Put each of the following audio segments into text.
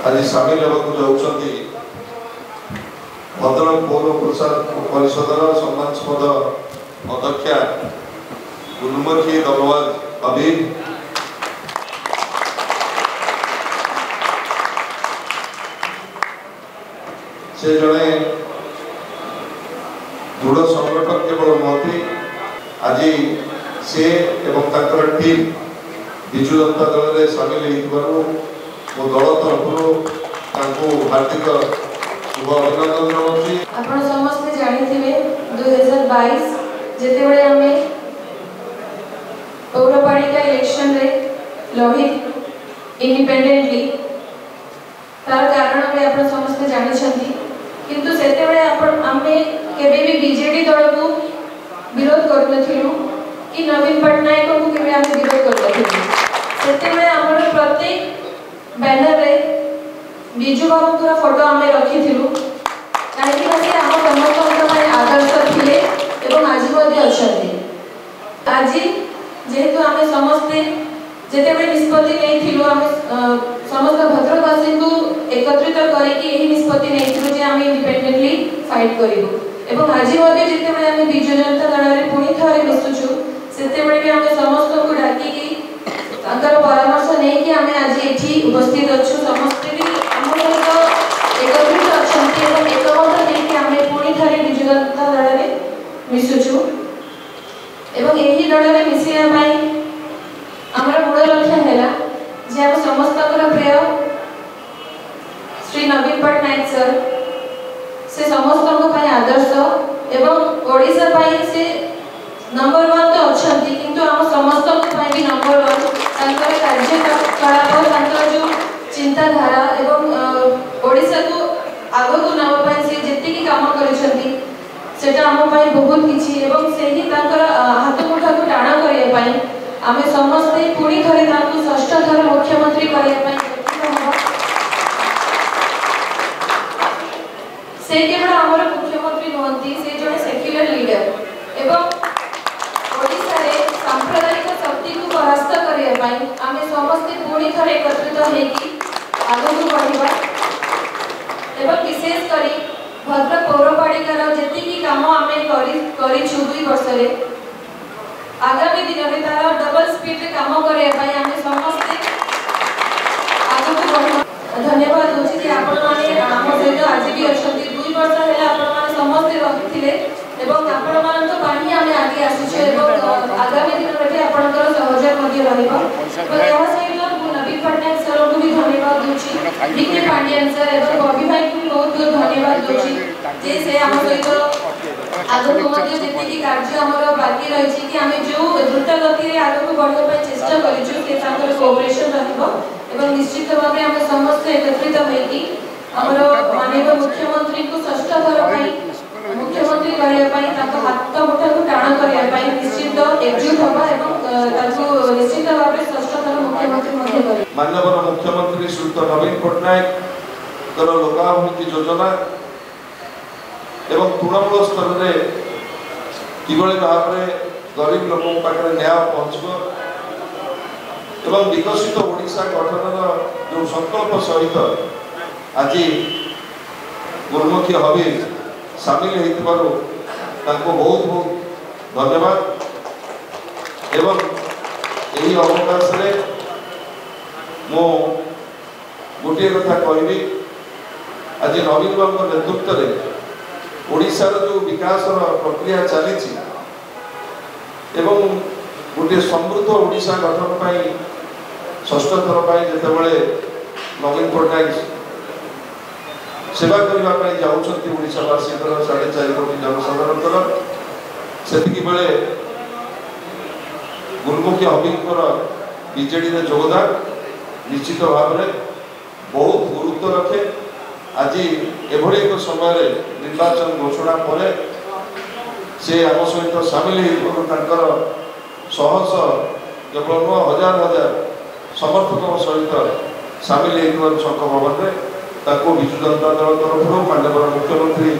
आज सामिल होती भद्रक पौर परिषदर सम्मानस्पद अध्यक्षा गुलमखी दलवाज अबीर, से जड़े दृढ़ संगठन केवल नुहति आज से एवं टीम विजु जनता दल में सामिल हो मो दल तरफ हार्दिक शुभ अभिनंदन जनाऊँगी। आपण समस्त जानिथिबे 2022 जेतेबेले आमे पौरपालिका इलेक्शन रे लड़ी इंडिपेंडेंटली तार कारण में आपण समस्त जानिछंती, किंतु सेतेबेले आपण आमे केबे भी बीजेडी दल को विरोध करनथिलु कि नवीन पटनायक को केबे आमे विरोध करनथिलु। सेतेबेले हमर प्रत्येक बैनर रे बिजू बाबूर फोटो आम रखी कहीं आम समस्त आदर्श थे और आज आज जेहेतु आम समस्ते जिते निष्पत्ति नहीं आम समस्त भद्रकवासी को एकत्रित करके निष्पत्ति नहीं आम इंडिपेंडेंटली फाइट करूँ। आज जिते आम विजु जनता दल में पुणी थे मिशुचु से आम समस्त को डाकिकी परामर्श नहीं कि आम आज ये उपस्थित अच्छु समस्ते भी एकत्रित अच्छा एकमत नहीं आम पुणी थे विजु जनता दल में मिशुचु एवं यही दल में मिसवा आम मूल लक्ष्य है जे आम समस्त प्रिय श्री नवीन पटनायक सर से समस्त आदर्श एवं ओडिशा से नंबर 1 तो अच्छा किंतु आम समस्त भी नंबर 1 कार्यकलाप जो चिंताधारा एवं ओडिशा को आग को नाम से जी कम कर आम बहुत किसी हाथ मुठा को टाण करने आम समस्ते पुणी थे षष्ठ थर मुख्यमंत्री करने से केवल आमर मुख्यमंत्री नुहति से जड़े सेक्युलर लीडर एवं ओडिशा रे सांप्रदायिक शक्ति को परास्त करने आम समस्ते पुणी थे एकत्रित होगी आगू बढ़ा एवं विशेषकर भद्रक पौरपालिकार जी कम आम कर 2 वर्ष आगामी दिन में तार डबल स्पीड रे काम करने आम समस्ते आगू बढ़ा। धन्यवाद दूसरी कि आपण माने आम सहित आज भी अच्छा 2 वर्ष है आपण माने समस्ते रखिले एवं आपण मान तो पानी आम आगे आसुछे एवं आगामी दिन में आपनकर सहयोग मध्ये रहइबो। तो यह सहित नवीन पटनायक सर को भी धन्यवाद दूची, डीके पांड्यन सर एवं बॉबी भाई को बहुत बहुत धन्यवाद दूची जे से हम सहित आगो मध्ये जेति कार्य हमर बाकी रही कि आम जो द्रुत गति रे आगो बढ़ा चेष्टा करिछु से तांकर कोऑपरेशन रहइबो एवं निश्चित भाव आम समस्त एकत्रित होगी हमर माननीय मुख्यमंत्री को षष्ठ थर मुख्यमंत्री करने हाथ मुठा को टाण करने निश्चित एकजुट होगा एवं निश्चित भाव षष्ठ थर मुख्यमंत्री माननीय मुख्यमंत्री श्रीयुत नवीन पटनायक लोकाभिमुखी योजना एवं तृणमूल स्तर में किभली भाव में गरीब लोकों पाखे न्याय पहुँचब एवं विकसित ओडिशा गठन जो संकल्प सहित आज गुलमखी हबीर सामिल होइतिबारु तांको बहुत बहुत धन्यवाद एवं यही अवकाश रे मो गोटे कथा कहबी आज नवीन बाबू नेतृत्व में ओडिशार जो विकास प्रक्रिया चली एवं गोटे समृद्ध ओडिशा गठन पाई षष्ठ थर पाई जेतेबेले नवीन पटनायक सेवा करने जाऊँगी ओडिशावासी 4.5 कोटी जनसाधारण से बेले गुलमुखी हबीर बीजेडी में योगदान निश्चित भाव में बहुत गुरुत्व रखे। आज एभली एक समय निर्वाचन घोषणा पर से आम सहित सामिल शह केवल नुह हजार हजार समर्थक सहित सामिल शंख भवन में ताको विजु जनता दल तरफ माननीय मुख्यमंत्री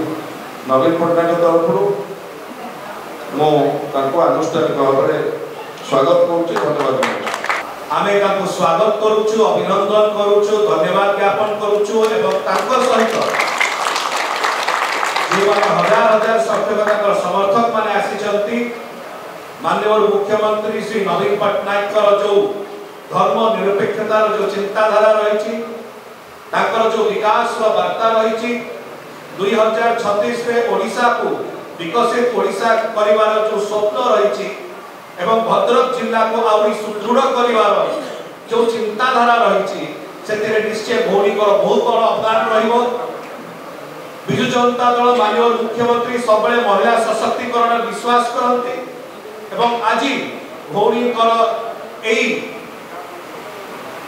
नवीन पटनायक तरफ मो आनुष्ठानिक भाव में स्वागत करुँच। धन्यवाद। आमे ताको स्वागत करूछु, अभिनंदन करूछु, धन्यवाद ज्ञापन करूछु एवं ताको सहित जीवन हजार हजार संख्यक समर्थक माने आसी माननीय मुख्यमंत्री श्री नवीन पट्टनायक जो धर्म निरपेक्षतार जो चिंताधारा रही जो विकास वार्ता रही 2036 में ओडिशा को विकसित ओडिशा परिवार जो स्वप्न रही एवं भद्रक जिला को आउरी सुदृढ़ करिवार जो चिंताधारा रही से निश्चय भौणी बहुत बड़ अवदान रहिबो। विजु जनता दल माननीय मुख्यमंत्री सब महिला सशक्तिकरण विश्वास करते एवं आज भौणी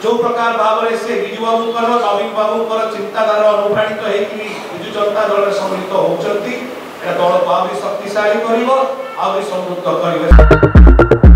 जो प्रकार भाव से विजु बाबू नवीन बाबू चिंताधारा अनुप्राणित होगी विजु जनता दल सम्मिलित होती दल को आहरी शक्तिशाली कर समृद्ध कर।